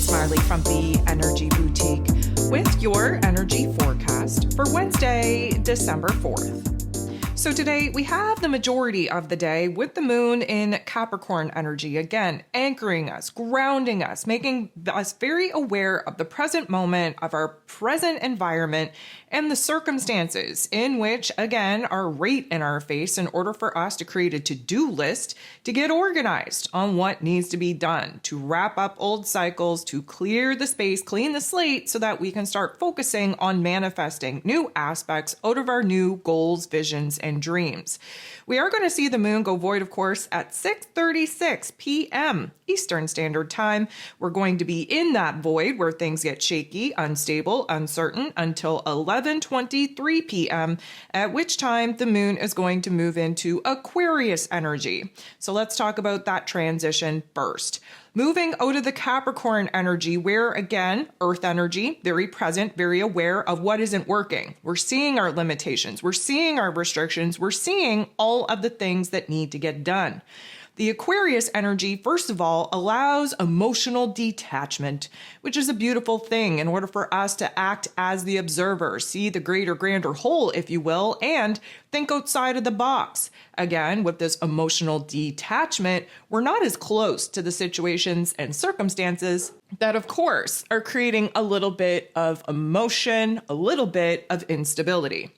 it's Marley from the Energy Boutique with your energy forecast for Wednesday, December 4th. So today we have the majority of the day with the moon in Capricorn energy, again, anchoring us, grounding us, making us very aware of the present moment, of our present environment, and the circumstances in which, again, are right in our face in order for us to create a to-do list to get organized on what needs to be done, to wrap up old cycles, to clear the space, clean the slate so that we can start focusing on manifesting new aspects out of our new goals, visions, and dreams. We are going to see the moon go void, of course, at 6:36 p.m. Eastern Standard Time. We're going to be in that void where things get shaky, unstable, uncertain until 11:23 p.m., at which time the moon is going to move into Aquarius energy. So let's talk about that transition first. Moving out of the Capricorn energy, where again, earth energy, very present, very aware of what isn't working. We're seeing our limitations. We're seeing our restrictions. We're seeing all of the things that need to get done. The Aquarius energy, first of all, allows emotional detachment, which is a beautiful thing in order for us to act as the observer, see the greater, grander whole, if you will, and think outside of the box. Again, with this emotional detachment, we're not as close to the situations and circumstances that, of course, are creating a little bit of emotion, a little bit of instability.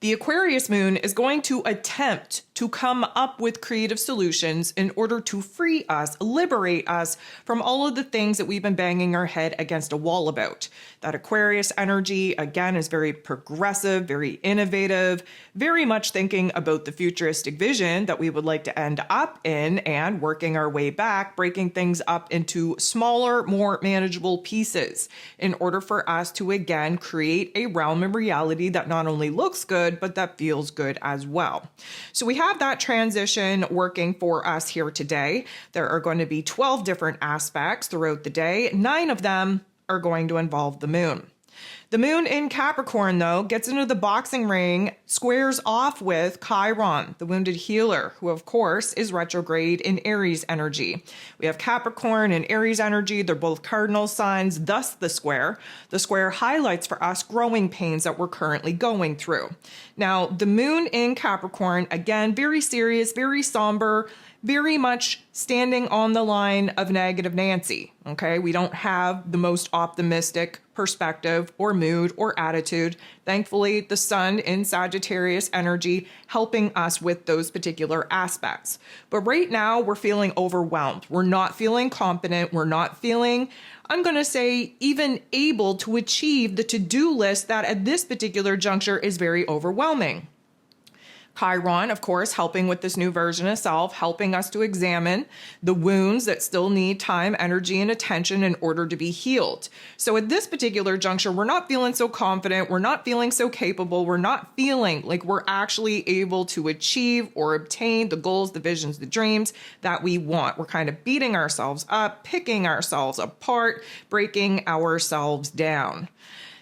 The Aquarius moon is going to attempt to come up with creative solutions in order to free us, liberate us from all of the things that we've been banging our head against a wall about. That Aquarius energy, again, is very progressive, very innovative, very much thinking about the futuristic vision that we would like to end up in and working our way back, breaking things up into smaller, more manageable pieces in order for us to, again, create a realm of reality that not only looks good, but that feels good as well. So we have that transition working for us here today. There are going to be 12 different aspects throughout the day. 9 of them are going to involve the moon. The moon in Capricorn, though, gets into the boxing ring, squares off with Chiron, the wounded healer, who, of course, is retrograde in Aries energy. We have Capricorn and Aries energy. They're both cardinal signs, thus the square. The square highlights for us growing pains that we're currently going through. Now, the moon in Capricorn, again, very serious, very somber, very much standing on the line of negative Nancy, okay? We don't have the most optimistic perspective or mood or attitude. Thankfully, the sun in Sagittarius energy helping us with those particular aspects. But right now, we're feeling overwhelmed. We're not feeling confident. We're not feeling, I'm going to say, even able to achieve the to-do list that at this particular juncture is very overwhelming. Chiron, of course, helping with this new version of self, helping us to examine the wounds that still need time, energy, and attention in order to be healed. So at this particular juncture, we're not feeling so confident. We're not feeling so capable. We're not feeling like we're actually able to achieve or obtain the goals, the visions, the dreams that we want. We're kind of beating ourselves up, picking ourselves apart, breaking ourselves down.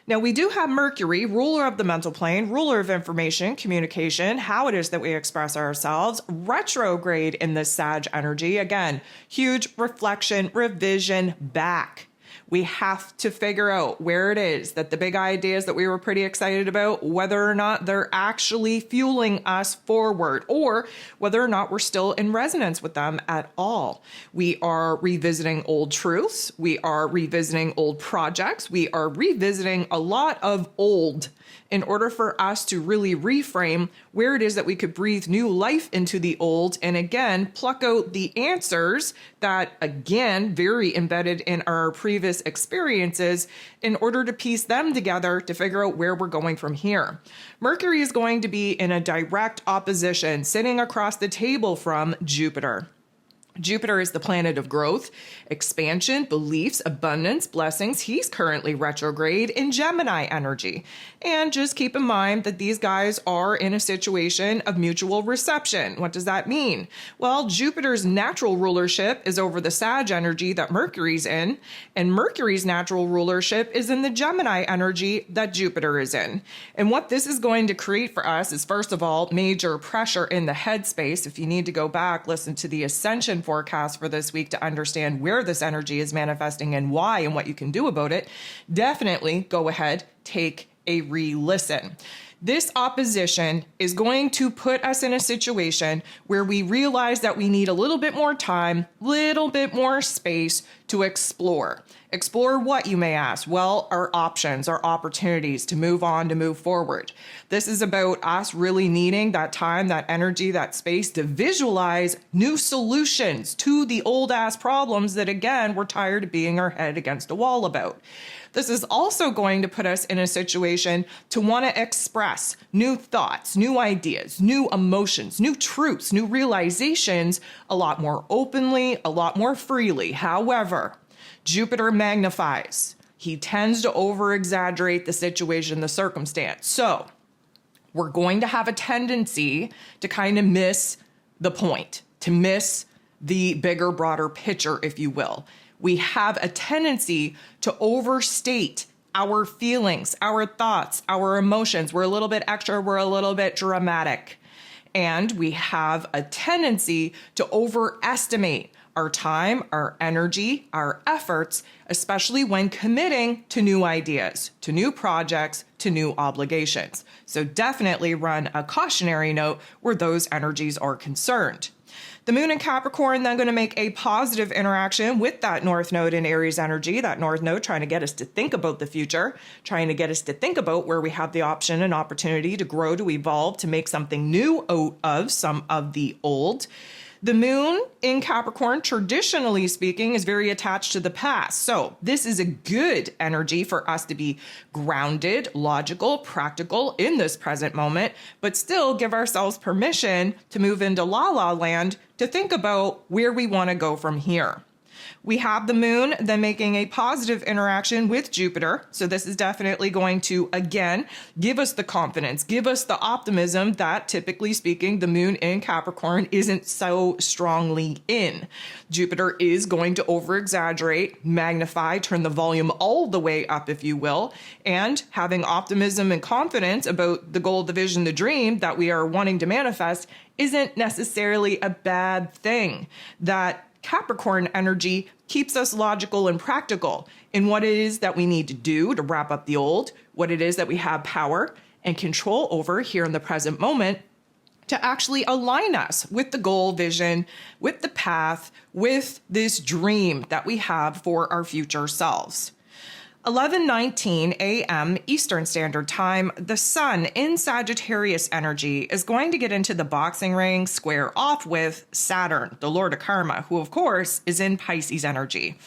Now, we do have Mercury, ruler of the mental plane, ruler of information, communication, how it is that we express ourselves, retrograde in this Sag energy. Again, huge reflection, revision back. We have to figure out where it is that the big ideas that we were pretty excited about, whether or not they're actually fueling us forward or whether or not we're still in resonance with them at all. We are revisiting old truths. We are revisiting old projects. We are revisiting a lot of old in order for us to really reframe where it is that we could breathe new life into the old and again, pluck out the answers that, again, very embedded in our previous experiences in order to piece them together to figure out where we're going from here. Mercury is going to be in a direct opposition, sitting across the table from Jupiter. Jupiter is the planet of growth, expansion, beliefs, abundance, blessings. He's currently retrograde in Gemini energy. And just keep in mind that these guys are in a situation of mutual reception. What does that mean? Well, Jupiter's natural rulership is over the Sag energy that Mercury's in, and Mercury's natural rulership is in the Gemini energy that Jupiter is in. And what this is going to create for us is, first of all, major pressure in the headspace. If you need to go back, listen to the Ascension forecast for this week to understand where this energy is manifesting and why and what you can do about it, definitely go ahead, take a re-listen. This opposition is going to put us in a situation where we realize that we need a little bit more time, little bit more space to explore. Explore what, you may ask? Well, our options, our opportunities to move on, to move forward. This is about us really needing that time, that energy, that space to visualize new solutions to the old ass problems that, again, we're tired of being our head against a wall about. This is also going to put us in a situation to want to express new thoughts, new ideas, new emotions, new truths, new realizations a lot more openly, a lot more freely. However, Jupiter magnifies. He tends to over-exaggerate the situation, the circumstance. So we're going to have a tendency to kind of miss the point, to miss the bigger, broader picture, if you will. We have a tendency to overstate our feelings, our thoughts, our emotions. We're a little bit extra, we're a little bit dramatic. And we have a tendency to overestimate our time, our energy, our efforts, especially when committing to new ideas, to new projects, to new obligations. So definitely run a cautionary note where those energies are concerned. The moon in Capricorn then going to make a positive interaction with that North Node in Aries energy, that North Node trying to get us to think about the future, trying to get us to think about where we have the option and opportunity to grow, to evolve, to make something new out of some of the old. The moon in Capricorn, traditionally speaking, is very attached to the past. So this is a good energy for us to be grounded, logical, practical in this present moment, but still give ourselves permission to move into la la land to think about where we want to go from here. We have the moon then making a positive interaction with Jupiter. So this is definitely going to, again, give us the confidence, give us the optimism that, typically speaking, the moon in Capricorn isn't so strongly in. Jupiter is going to over-exaggerate, magnify, turn the volume all the way up, if you will, and having optimism and confidence about the goal, the vision, the dream that we are wanting to manifest isn't necessarily a bad thing. That Capricorn energy keeps us logical and practical in what it is that we need to do to wrap up the old, what it is that we have power and control over here in the present moment to actually align us with the goal, vision, with the path, with this dream that we have for our future selves. 11:19 a.m. Eastern Standard Time, the sun in Sagittarius energy is going to get into the boxing ring, square off with Saturn, the Lord of Karma, who of course is in Pisces energy.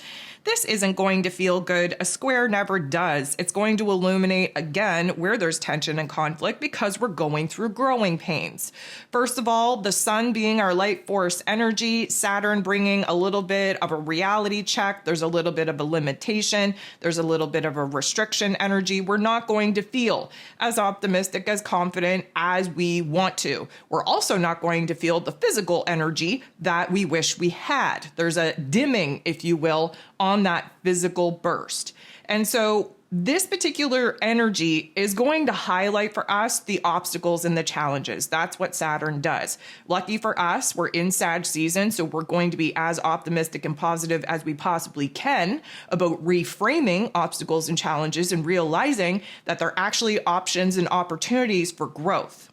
This isn't going to feel good. A square never does. It's going to illuminate, again, where there's tension and conflict because we're going through growing pains. First of all, the sun being our light force energy, Saturn bringing a little bit of a reality check. There's a little bit of a limitation. There's a little bit of a restriction energy. We're not going to feel as optimistic, as confident as we want to. We're also not going to feel the physical energy that we wish we had. There's a dimming, if you will, on that physical burst. And so this particular energy is going to highlight for us the obstacles and the challenges. That's what Saturn does. Lucky for us, we're in Sag season, so we're going to be as optimistic and positive as we possibly can about reframing obstacles and challenges and realizing that they're actually options and opportunities for growth.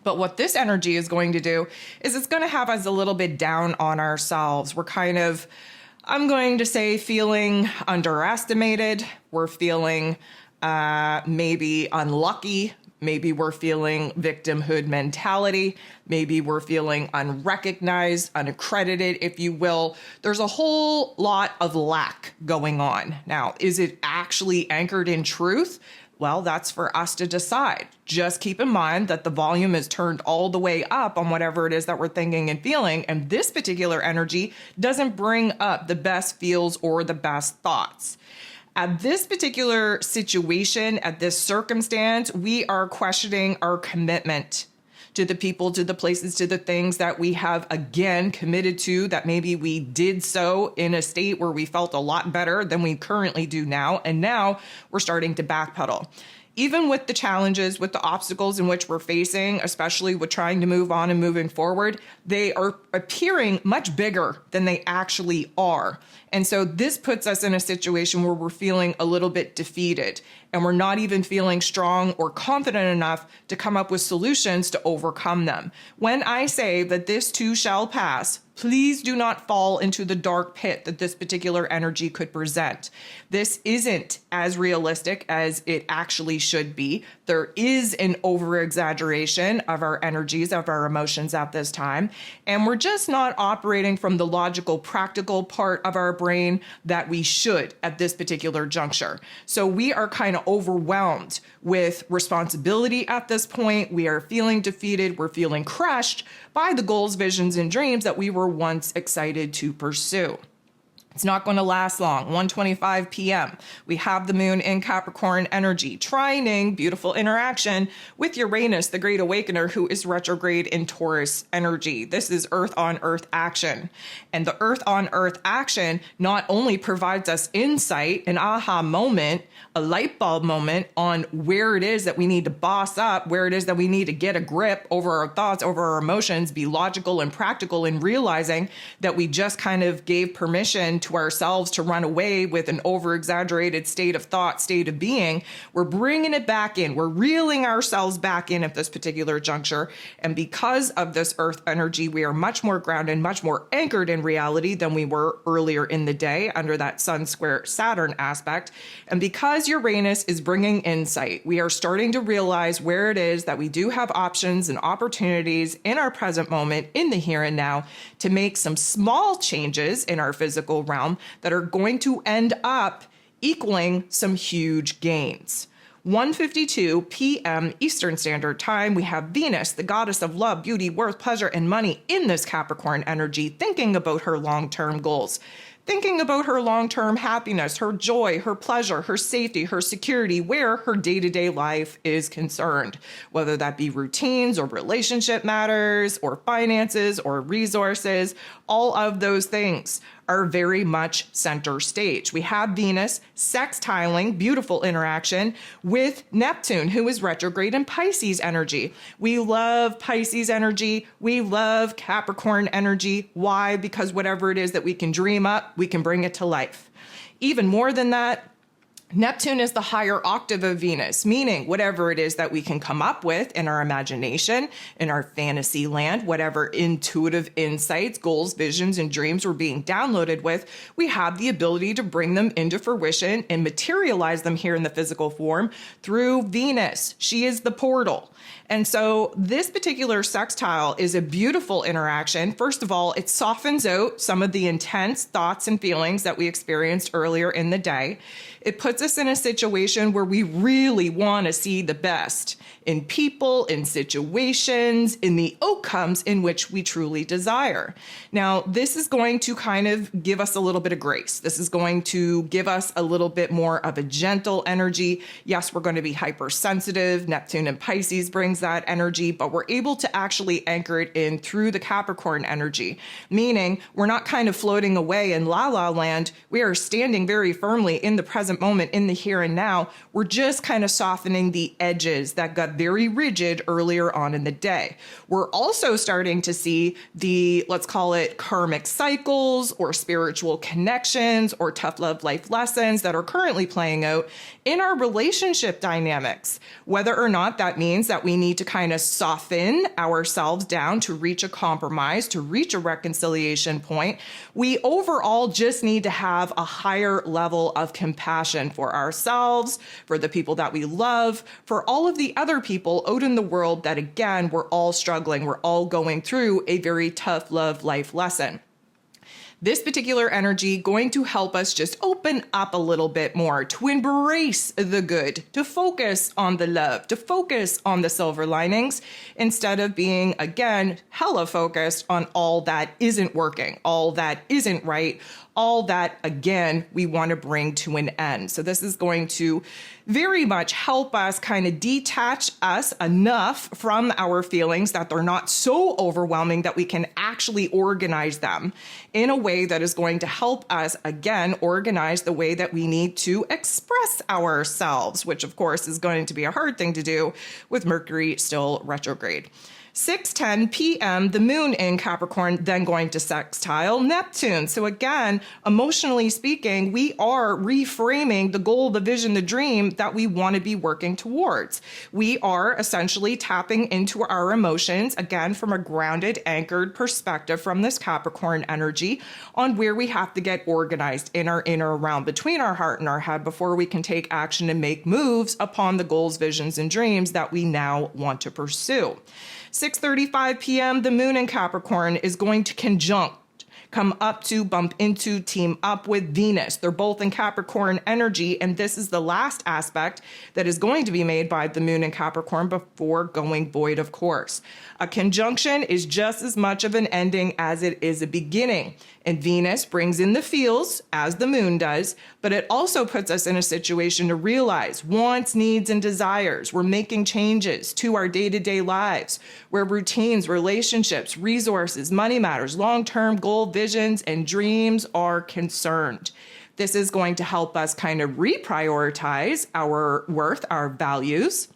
But what this energy is going to do is it's going to have us a little bit down on ourselves. We're kind of, I'm going to say, feeling underestimated. We're feeling maybe unlucky. Maybe we're feeling victimhood mentality. Maybe we're feeling unrecognized, unaccredited, if you will. There's a whole lot of lack going on. Now, is it actually anchored in truth? Well, that's for us to decide. Just keep in mind that the volume is turned all the way up on whatever it is that we're thinking and feeling. And this particular energy doesn't bring up the best feels or the best thoughts. At this particular situation, at this circumstance, we are questioning our commitment to the people, to the places, to the things that we have, again, committed to, that maybe we did so in a state where we felt a lot better than we currently do now. And now we're starting to backpedal. even with the challenges, with the obstacles in which we're facing, especially with trying to move on and moving forward, they are appearing much bigger than they actually are. And so this puts us in a situation where we're feeling a little bit defeated, and we're not even feeling strong or confident enough to come up with solutions to overcome them. When I say that this too shall pass, please do not fall into the dark pit that this particular energy could present. This isn't as realistic as it actually should be. There is an over-exaggeration of our energies, of our emotions at this time, and we're just not operating from the logical, practical part of our brain that we should at this particular juncture. So we are kind of overwhelmed with responsibility at this point. We are feeling defeated. We're feeling crushed by the goals, visions, and dreams that we were once excited to pursue. It's not going to last long. 1:25 p.m. We have the moon in Capricorn energy, trining, beautiful interaction with Uranus, the great awakener, who is retrograde in Taurus energy. This is earth on earth action. And the earth on earth action not only provides us insight, an aha moment, a light bulb moment on where it is that we need to boss up, where it is that we need to get a grip over our thoughts, over our emotions, be logical and practical in realizing that we just kind of gave permission to ourselves to run away with an over-exaggerated state of thought, state of being. We're bringing it back in. We're reeling ourselves back in at this particular juncture. And because of this earth energy, we are much more grounded, much more anchored in reality than we were earlier in the day under that Sun square Saturn aspect. And because Uranus is bringing insight, we are starting to realize where it is that we do have options and opportunities in our present moment, in the here and now, to make some small changes in our physical realm that are going to end up equaling some huge gains. 1:52 p.m. Eastern Standard Time, we have Venus, the goddess of love, beauty, worth, pleasure, and money in this Capricorn energy, thinking about her long-term goals, thinking about her long-term happiness, her joy, her pleasure, her safety, her security, where her day-to-day life is concerned, whether that be routines or relationship matters or finances or resources. All of those things are very much center stage. We have Venus sextiling, beautiful interaction, with Neptune, who is retrograde in Pisces energy. We love Pisces energy. We love Capricorn energy. Why? Because whatever it is that we can dream up, we can bring it to life. Even more than that, Neptune is the higher octave of Venus, meaning whatever it is that we can come up with in our imagination, in our fantasy land, whatever intuitive insights, goals, visions, and dreams we're being downloaded with, we have the ability to bring them into fruition and materialize them here in the physical form through Venus. She is the portal. And so this particular sextile is a beautiful interaction. First of all, it softens out some of the intense thoughts and feelings that we experienced earlier in the day. It puts us in a situation where we really want to see the best in people, in situations, in the outcomes in which we truly desire. Now, this is going to kind of give us a little bit of grace. This is going to give us a little bit more of a gentle energy. Yes, we're going to be hypersensitive. Neptune and Pisces brings that energy, but we're able to actually anchor it in through the Capricorn energy, meaning we're not kind of floating away in la-la land. We are standing very firmly in the present moment, in the here and now. We're just kind of softening the edges that got very rigid earlier on in the day. We're also starting to see the, let's call it karmic cycles or spiritual connections or tough love life lessons that are currently playing out in our relationship dynamics. Whether or not that means that we need to kind of soften ourselves down to reach a compromise, to reach a reconciliation point, we overall just need to have a higher level of compassion for ourselves, for the people that we love, for all of the other people out in the world that, again, we're all struggling. We're all going through a very tough love life lesson. This particular energy going to help us just open up a little bit more, to embrace the good, to focus on the love, to focus on the silver linings, instead of being, again, hella focused on all that isn't working, all that isn't right, all that, again, we want to bring to an end. So this is going to very much help us kind of detach us enough from our feelings that they're not so overwhelming that we can actually organize them in a way that is going to help us, again, organize the way that we need to express ourselves, which of course is going to be a hard thing to do with Mercury still retrograde. 6:10 p.m., the moon in Capricorn, then going to sextile Neptune. So again, emotionally speaking, we are reframing the goal, the vision, the dream that we want to be working towards. We are essentially tapping into our emotions, again, from a grounded, anchored perspective from this Capricorn energy on where we have to get organized in our inner realm, between our heart and our head, before we can take action and make moves upon the goals, visions, and dreams that we now want to pursue. 6:35 p.m., the moon in Capricorn is going to conjunct, come up to, bump into, team up with Venus. They're both in Capricorn energy, and this is the last aspect that is going to be made by the moon in Capricorn before going void, of course. A conjunction is just as much of an ending as it is a beginning. And Venus brings in the feels, as the moon does, but it also puts us in a situation to realize wants, needs, and desires. We're making changes to our day-to-day lives, where routines, relationships, resources, money matters, long-term goal, visions, and dreams are concerned. This is going to help us kind of reprioritize our worth, our values,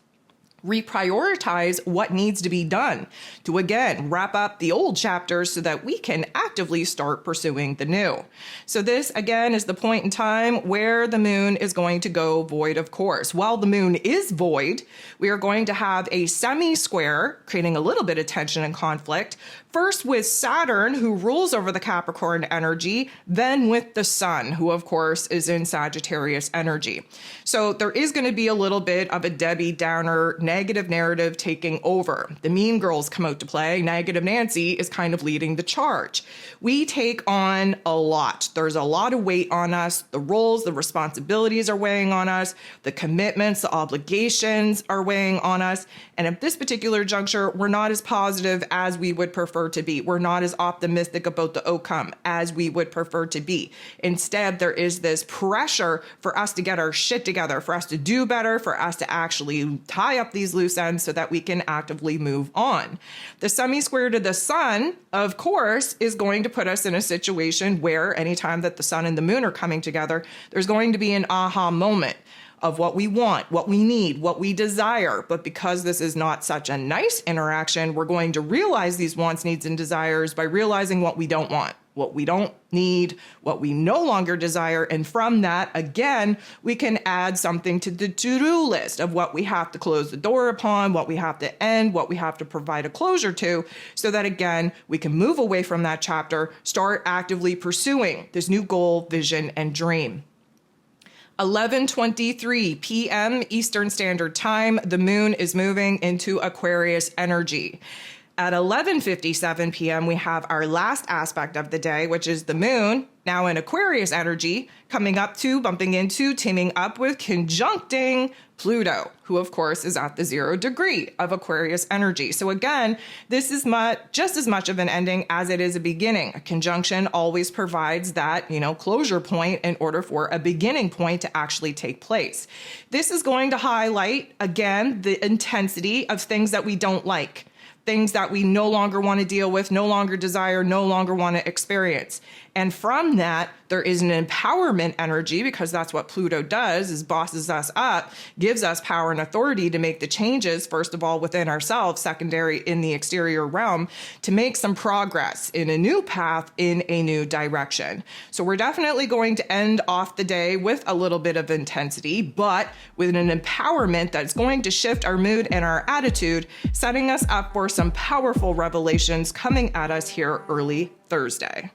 reprioritize what needs to be done to, again, wrap up the old chapters so that we can actively start pursuing the new. So this, again, is the point in time where the moon is going to go void, of course. While the moon is void, we are going to have a semi-square, creating a little bit of tension and conflict, first with Saturn, who rules over the Capricorn energy, then with the Sun, who, of course, is in Sagittarius energy. So there is going to be a little bit of a Debbie Downer negative narrative taking over. The mean girls come out to play. Negative Nancy is kind of leading the charge. We take on a lot. There's a lot of weight on us. The roles, the responsibilities are weighing on us. The commitments, the obligations are weighing on us. And at this particular juncture, we're not as positive as we would prefer to be. We're not as optimistic about the outcome as we would prefer to be. Instead, there is this pressure for us to get our shit together, for us to do better, for us to actually tie up these loose ends so that we can actively move on. The semi-square to the Sun, of course, is going to put us in a situation where anytime that the Sun and the moon are coming together, there's going to be an aha moment of what we want, what we need, what we desire. But because this is not such a nice interaction, we're going to realize these wants, needs, and desires by realizing what we don't want, what we don't need, what we no longer desire. And from that, again, we can add something to the to-do list of what we have to close the door upon, what we have to end, what we have to provide a closure to, so that, again, we can move away from that chapter, start actively pursuing this new goal, vision, and dream. 11:23 p.m. Eastern Standard Time, the moon is moving into Aquarius energy. At 11:57 p.m., we have our last aspect of the day, which is the moon, now in Aquarius energy, coming up to, bumping into, teaming up with, conjuncting Pluto, who of course is at the 0 degree of Aquarius energy. So again, this is just as much of an ending as it is a beginning. A conjunction always provides that, closure point in order for a beginning point to actually take place. This is going to highlight, again, the intensity of things that we don't like. Things that we no longer want to deal with, no longer desire, no longer want to experience. And from that, there is an empowerment energy, because that's what Pluto does, is bosses us up, gives us power and authority to make the changes, first of all, within ourselves, secondary in the exterior realm, to make some progress in a new path, in a new direction. So we're definitely going to end off the day with a little bit of intensity, but with an empowerment that's going to shift our mood and our attitude, setting us up for some powerful revelations coming at us here early Thursday.